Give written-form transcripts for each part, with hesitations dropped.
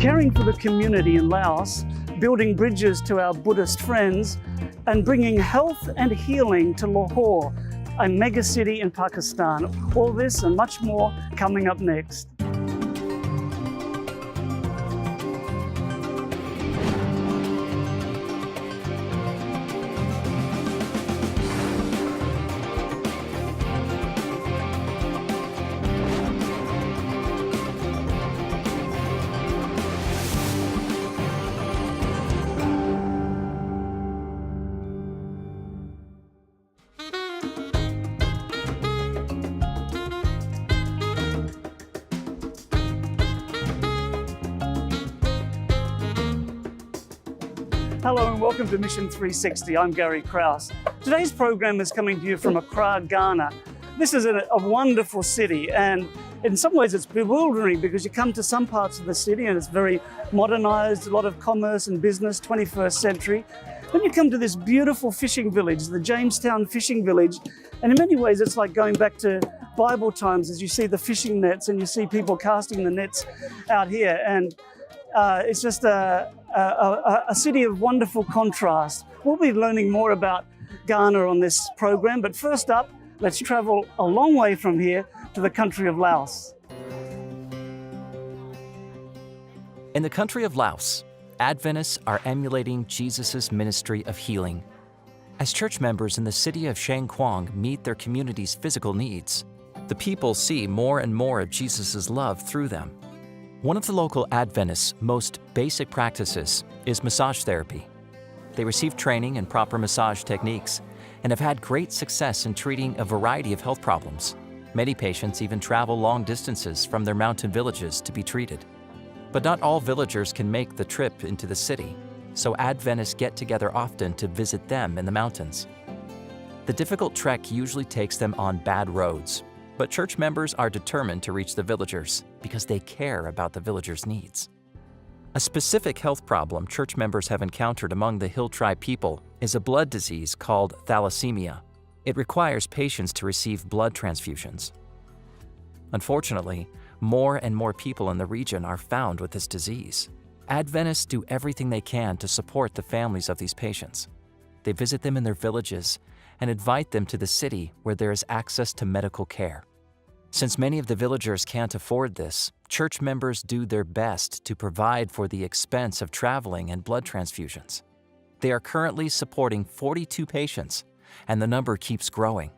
caring for the community in Laos, building bridges to our Buddhist friends, and bringing health and healing to Lahore, a mega city in Pakistan. All this and much more coming up next. Hello and welcome to Mission 360. I'm Gary Krause. Today's program is coming to you from Accra, Ghana. This is a wonderful city, and in some ways it's bewildering because you come to some parts of the city and it's very modernized, a lot of commerce and business, 21st century. Then you come to this beautiful fishing village, the Jamestown fishing village, and in many ways it's like going back to Bible times as you see the fishing nets and you see people casting the nets out here, and it's just a city of wonderful contrast. We'll be learning more about Ghana on this program, but first up, let's travel a long way from here to the country of Laos. In the country of Laos, Adventists are emulating Jesus' ministry of healing. As church members in the city of XIENG KAUNG meet their community's physical needs, the people see more and more of Jesus' love through them. One of the local Adventists' most basic practices is massage therapy. They receive training in proper massage techniques and have had great success in treating a variety of health problems. Many patients even travel long distances from their mountain villages to be treated. But not all villagers can make the trip into the city, so Adventists get together often to visit them in the mountains. The difficult trek usually takes them on bad roads, but church members are determined to reach the villagers because they care about the villagers' needs. A specific health problem church members have encountered among the Hill Tribe people is a blood disease called thalassemia. It requires patients to receive blood transfusions. Unfortunately, more and more people in the region are found with this disease. Adventists do everything they can to support the families of these patients. They visit them in their villages and invite them to the city where there is access to medical care. Since many of the villagers can't afford this, church members do their best to provide for the expense of traveling and blood transfusions. They are currently supporting 42 patients, and the number keeps growing.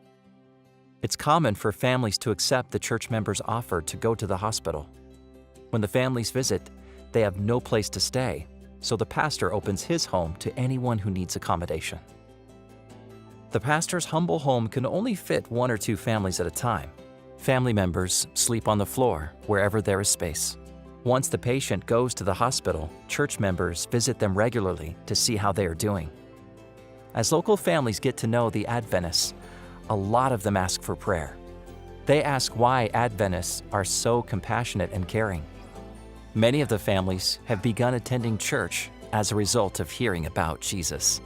It's common for families to accept the church members' offer to go to the hospital. When the families visit, they have no place to stay, so the pastor opens his home to anyone who needs accommodation. The pastor's humble home can only fit 1 or 2 families at a time. Family members sleep on the floor wherever there is space. Once the patient goes to the hospital, church members visit them regularly to see how they are doing. As local families get to know the Adventists, a lot of them ask for prayer. They ask why Adventists are so compassionate and caring. Many of the families have begun attending church as a result of hearing about Jesus.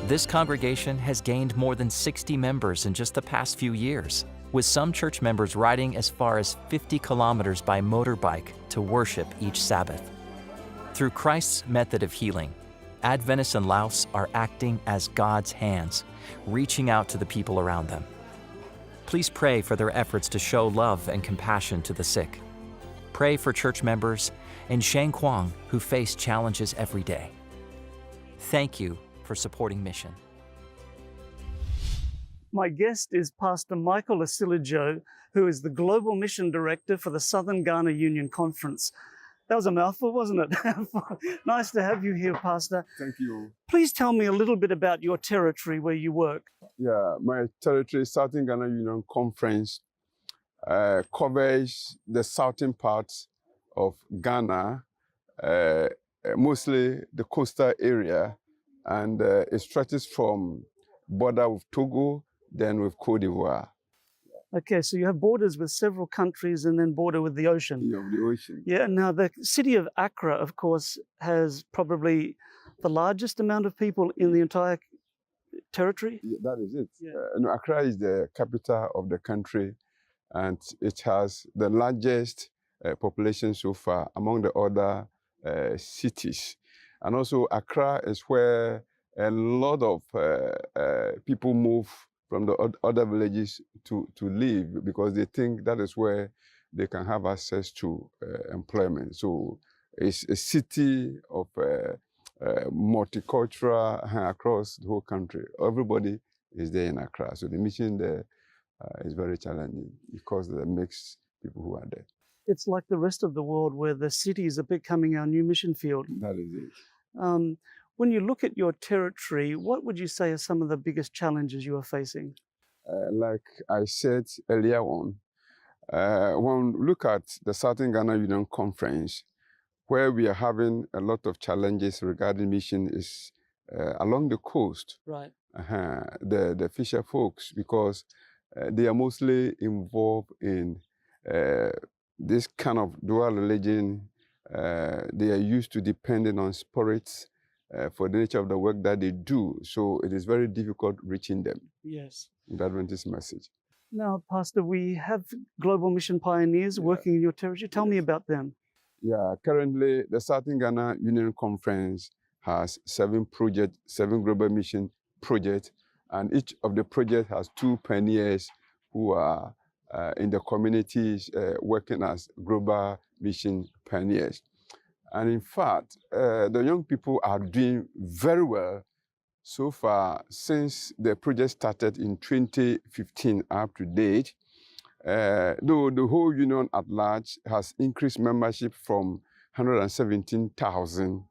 This congregation has gained more than 60 members in just the past few years, with some church members riding as far as 50 kilometers by motorbike to worship each Sabbath. Through Christ's method of healing, Adventists in Laos are acting as God's hands, reaching out to the people around them. Please pray for their efforts to show love and compassion to the sick. Pray for church members in XIENG KAUNG who face challenges every day. Thank you for supporting mission. My guest is Pastor Michael Asilijo, who is the Global Mission Director for the Southern Ghana Union Conference. That was a mouthful, wasn't it? Nice to have you here, Pastor. Thank you. Please tell me a little bit about your territory where you work. Yeah, my territory, Southern Ghana Union Conference, covers the southern parts of Ghana, mostly the coastal area, and it stretches from border with Togo, then with Cote d'Ivoire. Okay, so you have borders with several countries and then border with the ocean. Yeah, the ocean. Yeah, now the city of Accra, of course, has probably the largest amount of people in the entire territory? Yeah, that is it. Yeah. No, Accra is the capital of the country, and it has the largest population so far among the other cities. And also Accra is where a lot of people move from the other villages to live, because they think that is where they can have access to employment. So it's a city of multicultural across the whole country. Everybody is there in Accra. So the mission there is very challenging because of the mixed people who are there. It's like the rest of the world where the cities are becoming our new mission field. That is it. When you look at your territory, what would you say are some of the biggest challenges you are facing? Like I said earlier on, when we look at the Southern Ghana Union Conference, where we are having a lot of challenges regarding mission is along the coast. Right. The fisher folks, because they are mostly involved in this kind of dual religion. They are used to depending on spirits for the nature of the work that they do. So it is very difficult reaching them. Yes. The Adventist message. Now, Pastor, we have global mission pioneers working in your territory. Tell me about them. Yeah, currently the Southern Ghana Union Conference has 7 projects, 7 global mission projects, and each of the projects has 2 pioneers who are in the communities working as global mission pioneers. And in fact, the young people are doing very well so far since the project started in 2015 up to date. Though the whole union at large has increased membership from 117,000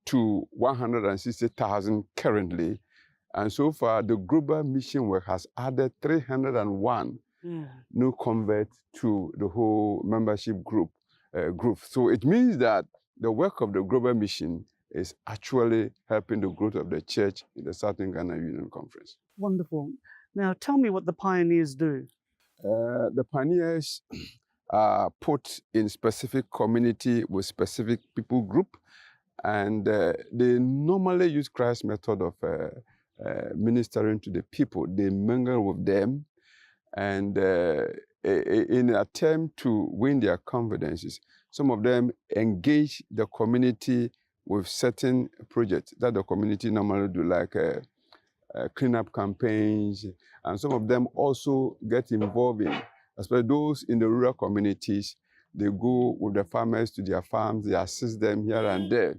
to 160,000 currently. And so far, the global mission work has added 301 new converts to the whole membership group. So it means that the work of the global mission is actually helping the growth of the church in the Southern Ghana Union Conference. Wonderful. Now, tell me what the pioneers do. The pioneers are put in specific community with specific people group, and they normally use Christ's method of ministering to the people. They mingle with them, and in an attempt to win their confidences, some of them engage the community with certain projects that the community normally do, like cleanup campaigns, and some of them also get involved in, especially those in the rural communities. They go with the farmers to their farms, they assist them here and there.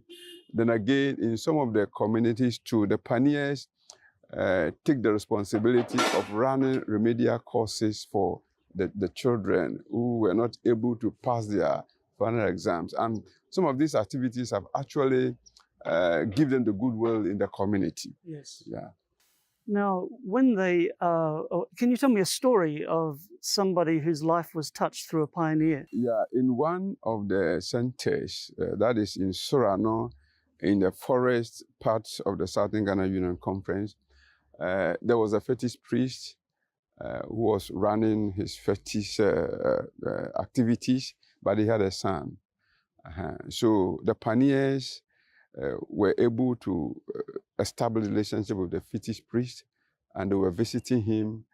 Then again, in some of the communities too, the pioneers take the responsibility of running remedial courses for the children who were not able to pass their final exams. And some of these activities have actually given them the goodwill in the community. Yes. Yeah. Now, when they, can you tell me a story of somebody whose life was touched through a pioneer? Yeah, in one of the centers, that is in Surano, in the forest parts of the Southern Ghana Union Conference, there was a fetish priest who was running his fetish activities, but he had a son. So the pioneers were able to establish a relationship with the fetish priest, and they were visiting him,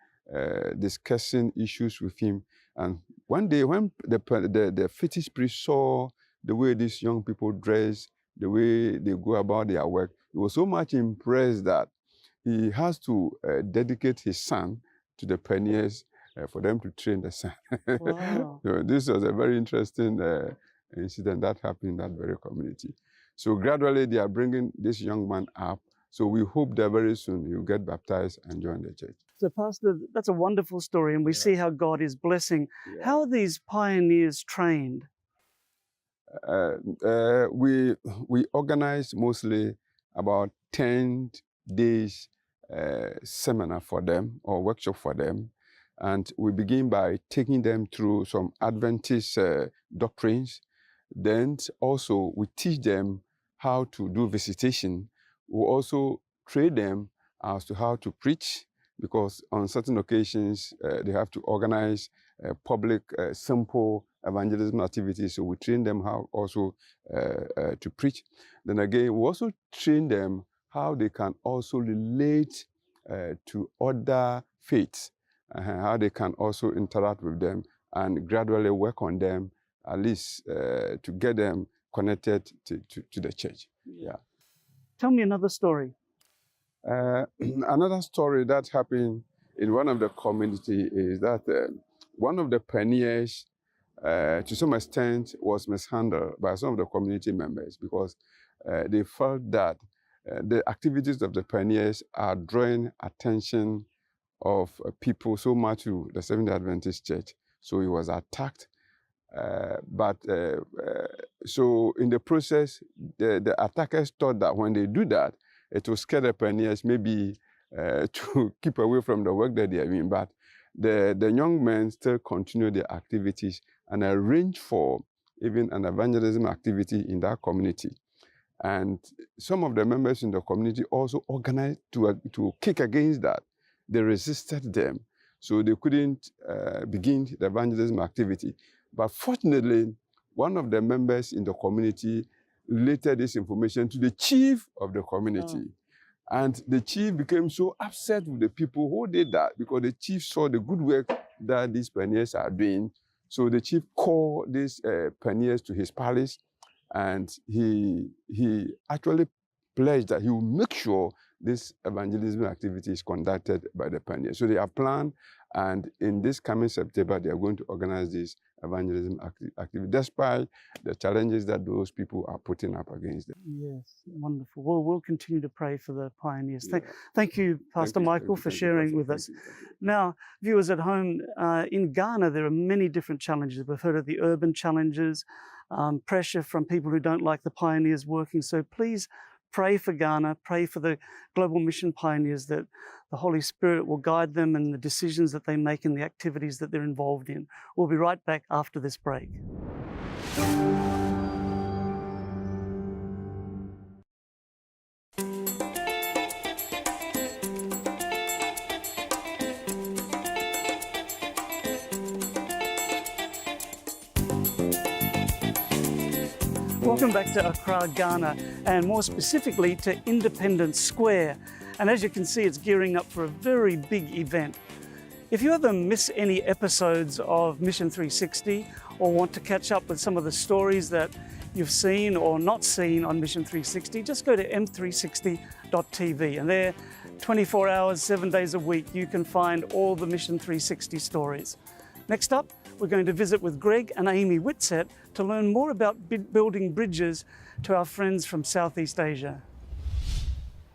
discussing issues with him. And one day when the fetish priest saw the way these young people dress, the way they go about their work, he was so much impressed that he has to dedicate his son to the pioneers for them to train the son. Wow. So this was a very interesting incident that happened in that very community. So gradually they are bringing this young man up. So we hope that very soon he'll get baptized and join the church. So, Pastor, that's a wonderful story, and we see how God is blessing. Yeah. How are these pioneers trained? We organize mostly about 10 days seminar for them or workshop for them. And we begin by taking them through some Adventist doctrines. Then also we teach them how to do visitation. We also train them as to how to preach, because on certain occasions they have to organize public simple evangelism activities. So we train them how also to preach. Then again, we also train them how they can also relate to other faiths, how they can also interact with them and gradually work on them, at least to get them connected to the church. Yeah. Tell me another story. Another story that happened in one of the community is that one of the pioneers, to some extent, was mishandled by some of the community members because they felt that the activities of the pioneers are drawing attention of people so much to the Seventh-day Adventist Church. So he was attacked. So in the process, the attackers thought that when they do that, it will scare the pioneers maybe to keep away from the work that they are doing. But the young men still continue their activities and arrange for even an evangelism activity in that community. And some of the members in the community also organized to kick against that. They resisted them, so they couldn't begin the evangelism activity. But fortunately, one of the members in the community related this information to the chief of the community. Oh. And the chief became so upset with the people who did that because the chief saw the good work that these pioneers are doing. So the chief called these pioneers to his palace, and he actually pledged that he will make sure this evangelism activity is conducted by the pioneers. So they are planned, and in this coming September, they are going to organize this evangelism activity, despite the challenges that those people are putting up against them. Yes, wonderful. Well, we'll continue to pray for the pioneers. Yeah. Thank you, Pastor Michael, for sharing with us. Now, viewers at home, in Ghana, there are many different challenges. We've heard of the urban challenges, pressure from people who don't like the pioneers working. So please pray for Ghana, pray for the global mission pioneers, that the Holy Spirit will guide them in the decisions that they make and the activities that they're involved in. We'll be right back after this break. Welcome back to Accra, Ghana, and more specifically to Independence Square. And as you can see, it's gearing up for a very big event. If you ever miss any episodes of Mission 360 or want to catch up with some of the stories that you've seen or not seen on Mission 360, just go to m360.tv, and there, 24 hours, 7 days a week, you can find all the Mission 360 stories. Next up, we're going to visit with Greg and Amy Whitsett to learn more about building bridges to our friends from Southeast Asia.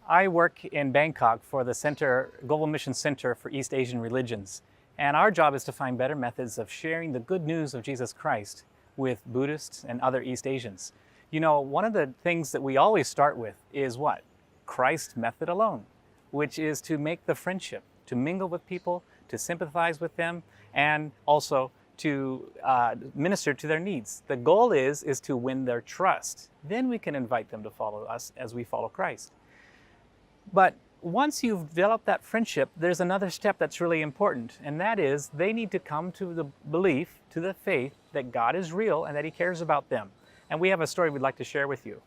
I work in Bangkok for the Global Mission Center for East Asian Religions. And our job is to find better methods of sharing the good news of Jesus Christ with Buddhists and other East Asians. You know, one of the things that we always start with is what? Christ's method alone, which is to make the friendship, to mingle with people, to sympathize with them, and also to minister to their needs. The goal is to win their trust. Then we can invite them to follow us as we follow Christ. But once you've developed that friendship, there's another step that's really important, and that is they need to come to the belief, to the faith that God is real and that He cares about them. And we have a story we'd like to share with you.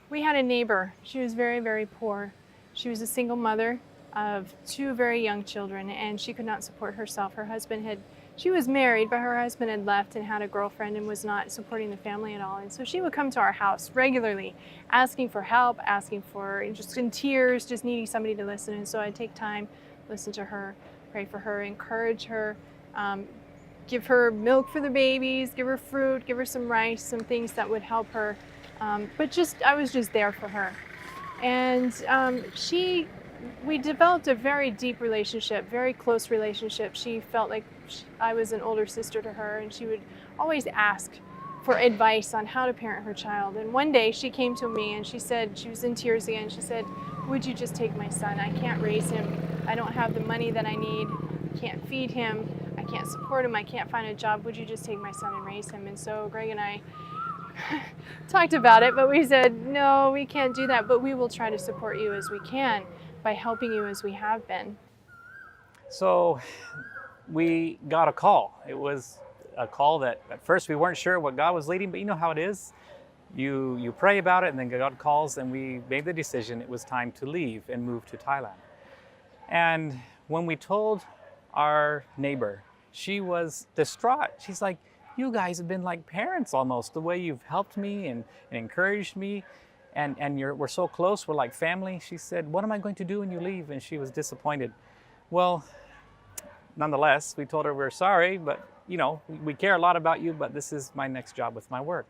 We had a neighbor. She was very, very poor. She was a single mother of 2 very young children, and she could not support herself. She was married, but her husband had left and had a girlfriend and was not supporting the family at all. And so she would come to our house regularly, asking for help, asking for, just in tears, just needing somebody to listen. And so I'd take time, listen to her, pray for her, encourage her, give her milk for the babies, give her fruit, give her some rice, some things that would help her. I was just there for her. And we developed a very deep relationship, very close relationship. She felt like I was an older sister to her, and she would always ask for advice on how to parent her child. And one day she came to me and she said, she was in tears again, she said, "Would you just take my son? I can't raise him. I don't have the money that I need. I can't feed him. I can't support him. I can't find a job. Would you just take my son and raise him?" And so Greg and I talked about it, but we said, no, we can't do that, but we will try to support you as we can by helping you as we have been. So we got a call. It was a call that at first we weren't sure what God was leading, but you know how it is. You pray about it, and then God calls, and we made the decision it was time to leave and move to Thailand. And when we told our neighbor, she was distraught. She's like, you guys have been like parents almost, the way you've helped me and encouraged me. And we're so close, we're like family. She said, what am I going to do when you leave? And she was disappointed. Well, nonetheless, we told her we're sorry, but you know, we care a lot about you, but this is my next job with my work.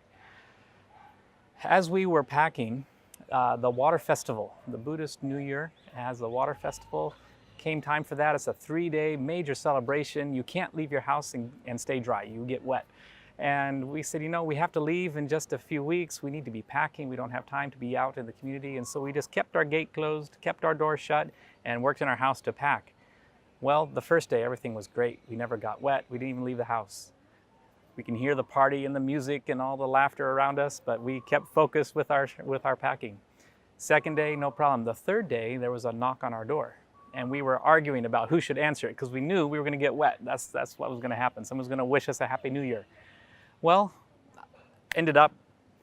As we were packing, the water festival, the Buddhist New Year has a water festival. Came time for that. It's a 3-day major celebration. You can't leave your house and stay dry. You get wet. And we said, you know, we have to leave in just a few weeks. We need to be packing. We don't have time to be out in the community. And so we just kept our gate closed, kept our door shut, and worked in our house to pack. Well, the first day, everything was great. We never got wet. We didn't even leave the house. We can hear the party and the music and all the laughter around us, but we kept focused with our packing. Second day, no problem. The third day, there was a knock on our door. And we were arguing about who should answer it because we knew we were going to get wet. That's what was going to happen. Someone's going to wish us a Happy New Year. Well, ended up,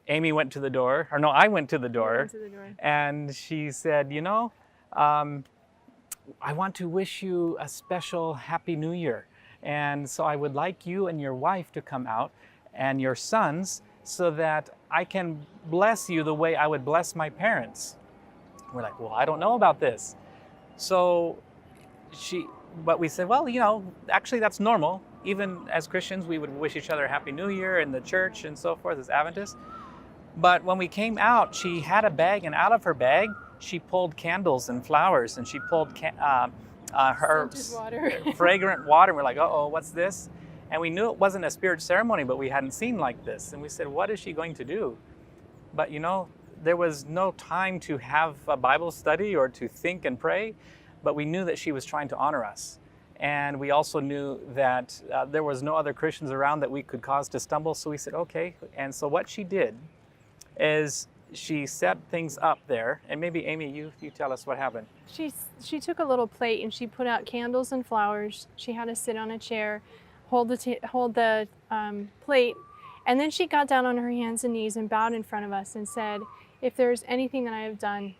Amy went to the door, or no, I went to the door, and she said, you know, I want to wish you a special Happy New Year. And so I would like you and your wife to come out and your sons so that I can bless you the way I would bless my parents. We're like, well, I don't know about this. So but we said, well, you know, actually that's normal. Even as Christians, we would wish each other a Happy New Year in the church and so forth as Adventists. But when we came out, she had a bag, and out of her bag, she pulled candles and flowers, and she pulled her fragrant water. And we're like, uh-oh, what's this? And we knew it wasn't a spirit ceremony, but we hadn't seen like this. And we said, what is she going to do? But you know, there was no time to have a Bible study or to think and pray, but we knew that she was trying to honor us. And we also knew that there was no other Christians around that we could cause to stumble, so we said, okay. And so what she did is she set things up there, and maybe Amy, you tell us what happened. She took a little plate and she put out candles and flowers. She had us sit on a chair, hold the plate, and then she got down on her hands and knees and bowed in front of us and said, if there's anything that I have done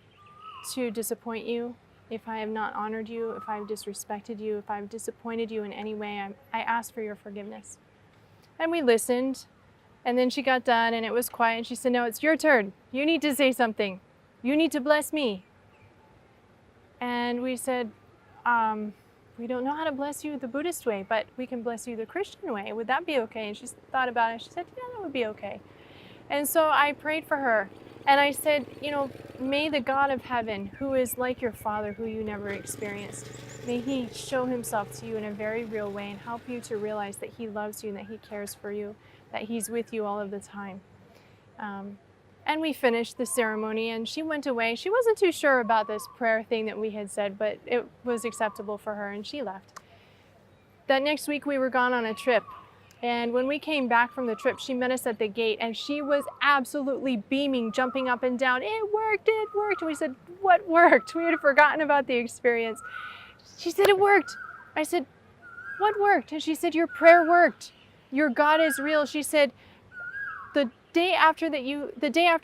to disappoint you, if I have not honored you, if I have disrespected you, if I've disappointed you in any way, I ask for your forgiveness. And we listened, and then she got done and it was quiet, and she said, no, it's your turn. You need to say something. You need to bless me. And we said, we don't know how to bless you the Buddhist way, but we can bless you the Christian way. Would that be okay? And she thought about it. She said, yeah, that would be okay. And so I prayed for her. And I said, you know, may the God of heaven, who is like your father, who you never experienced, may he show himself to you in a very real way and help you to realize that he loves you and that he cares for you, that he's with you all of the time. And we finished the ceremony and she went away. She wasn't too sure about this prayer thing that we had said, but it was acceptable for her and she left. That next week we were gone on a trip. And when we came back from the trip, she met us at the gate and she was absolutely beaming, jumping up and down. It worked, it worked. And we said, what worked? We had forgotten about the experience. She said, it worked. I said, what worked? And she said, your prayer worked. Your God is real. She said, the day after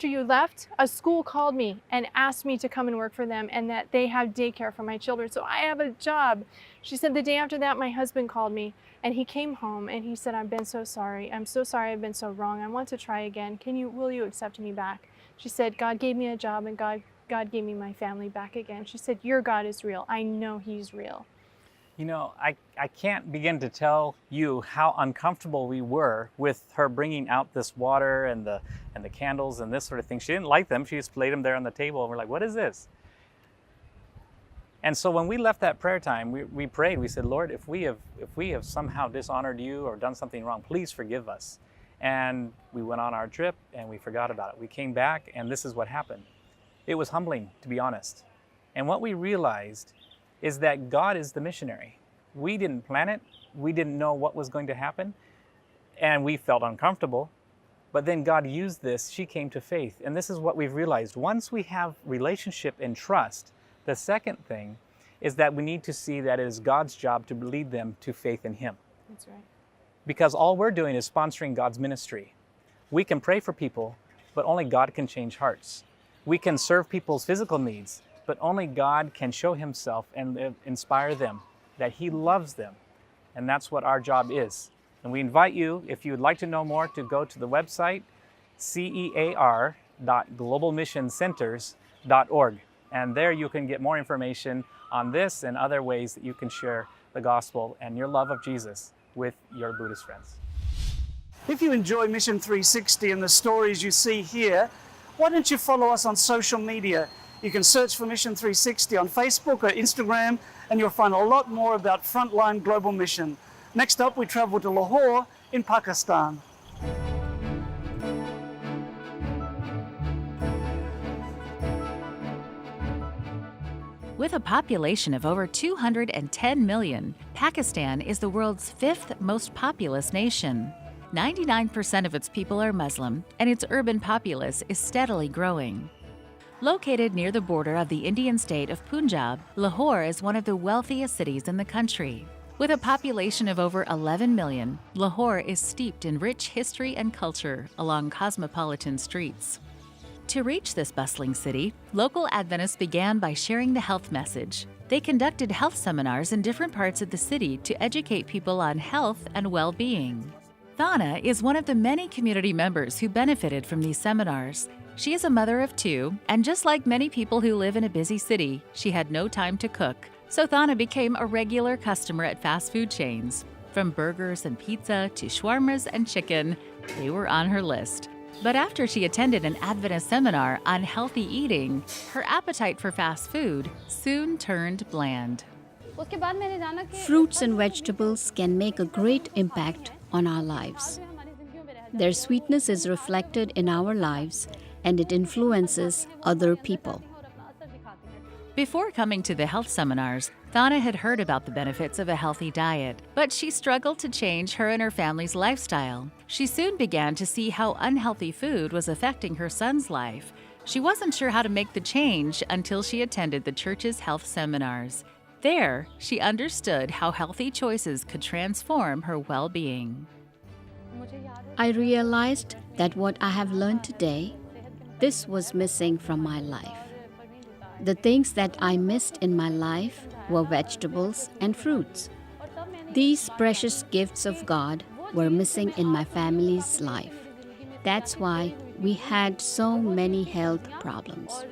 you left, a school called me and asked me to come and work for them and that they have daycare for my children. So I have a job. She said, the day after that, my husband called me and he came home and he said, I've been so sorry. I'm so sorry I've been so wrong. I want to try again. Will you accept me back? She said, God gave me a job and God gave me my family back again. She said, your God is real. I know he's real. You know, I can't begin to tell you how uncomfortable we were with her bringing out this water and the candles and this sort of thing. She didn't like them. She just laid them there on the table and we're like, what is this? And so when we left that prayer time, we prayed. We said, Lord, if we have somehow dishonored you or done something wrong, please forgive us. And we went on our trip and we forgot about it. We came back and this is what happened. It was humbling, to be honest. And what we realized is that God is the missionary. We didn't plan it. We didn't know what was going to happen. And we felt uncomfortable. But then God used this. She came to faith. And this is what we've realized. Once we have relationship and trust, the second thing is that we need to see that it is God's job to lead them to faith in him. That's right. Because all we're doing is sponsoring God's ministry. We can pray for people, but only God can change hearts. We can serve people's physical needs, but only God can show himself and inspire them, that he loves them. And that's what our job is. And we invite you, if you would like to know more, to go to the website cear.globalmissioncenters.org. And there you can get more information on this and other ways that you can share the gospel and your love of Jesus with your Buddhist friends. If you enjoy Mission 360 and the stories you see here, why don't you follow us on social media? You can search for Mission 360 on Facebook or Instagram, and you'll find a lot more about Frontline Global Mission. Next up, we travel to Lahore in Pakistan. With a population of over 210 million, Pakistan is the world's fifth most populous nation. 99% of its people are Muslim, and its urban populace is steadily growing. Located near the border of the Indian state of Punjab, Lahore is one of the wealthiest cities in the country. With a population of over 11 million, Lahore is steeped in rich history and culture along cosmopolitan streets. To reach this bustling city, local Adventists began by sharing the health message. They conducted health seminars in different parts of the city to educate people on health and well-being. Thana is one of the many community members who benefited from these seminars. She is a mother of two, and just like many people who live in a busy city, she had no time to cook. So Thana became a regular customer at fast food chains. From burgers and pizza to shawarmas and chicken, they were on her list. But after she attended an Adventist seminar on healthy eating, her appetite for fast food soon turned bland. Fruits and vegetables can make a great impact on our lives. Their sweetness is reflected in our lives, and it influences other people. Before coming to the health seminars, Thana had heard about the benefits of a healthy diet, but she struggled to change her and her family's lifestyle. She soon began to see how unhealthy food was affecting her son's life. She wasn't sure how to make the change until she attended the church's health seminars. There, she understood how healthy choices could transform her well-being. I realized that what I have learned today, this was missing from my life. The things that I missed in my life were vegetables and fruits. These precious gifts of God were missing in my family's life. That's why we had so many health problems.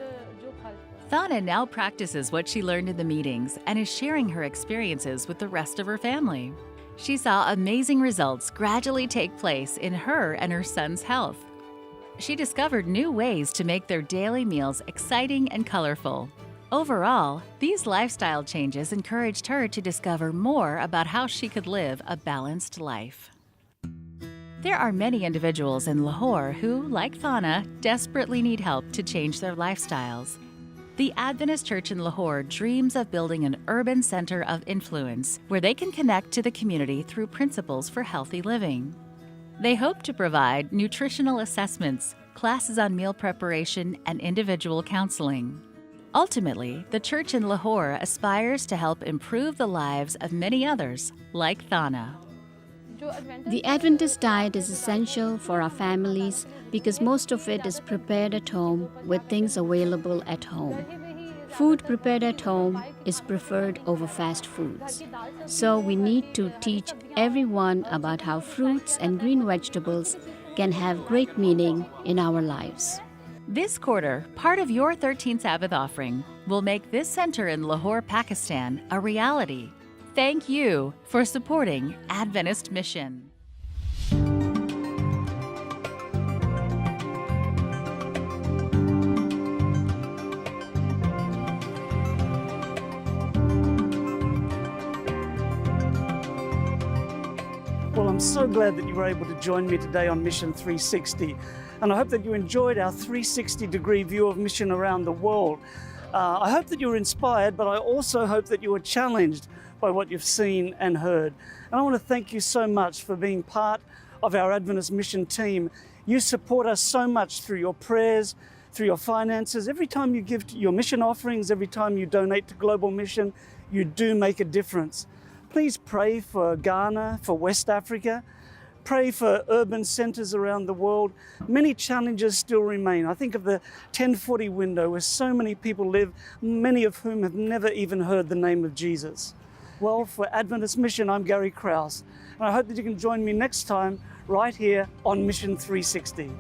Thana now practices what she learned in the meetings and is sharing her experiences with the rest of her family. She saw amazing results gradually take place in her and her son's health. She discovered new ways to make their daily meals exciting and colorful. Overall, these lifestyle changes encouraged her to discover more about how she could live a balanced life. There are many individuals in Lahore who, like Thana, desperately need help to change their lifestyles. The Adventist Church in Lahore dreams of building an urban center of influence where they can connect to the community through principles for healthy living. They hope to provide nutritional assessments, classes on meal preparation, and individual counseling. Ultimately, the church in Lahore aspires to help improve the lives of many others, like Thana. The Adventist diet is essential for our families because most of it is prepared at home with things available at home. Food prepared at home is preferred over fast foods. So we need to teach everyone about how fruits and green vegetables can have great meaning in our lives. This quarter, part of your 13th Sabbath offering will make this center in Lahore, Pakistan, a reality. Thank you for supporting Adventist Mission. Well, I'm so glad that you were able to join me today on Mission 360. And I hope that you enjoyed our 360-degree view of mission around the world. I hope that you were inspired, but I also hope that you were challenged by what you've seen and heard. And I want to thank you so much for being part of our Adventist Mission team. You support us so much through your prayers, through your finances. Every time you give your mission offerings, every time you donate to Global Mission, you do make a difference. Please pray for Ghana, for West Africa. pray for urban centres around the world. Many challenges still remain. I think of the 1040 window where so many people live, many of whom have never even heard the name of Jesus. Well, for Adventist Mission, I'm Gary Krause, and I hope that you can join me next time right here on Mission 360.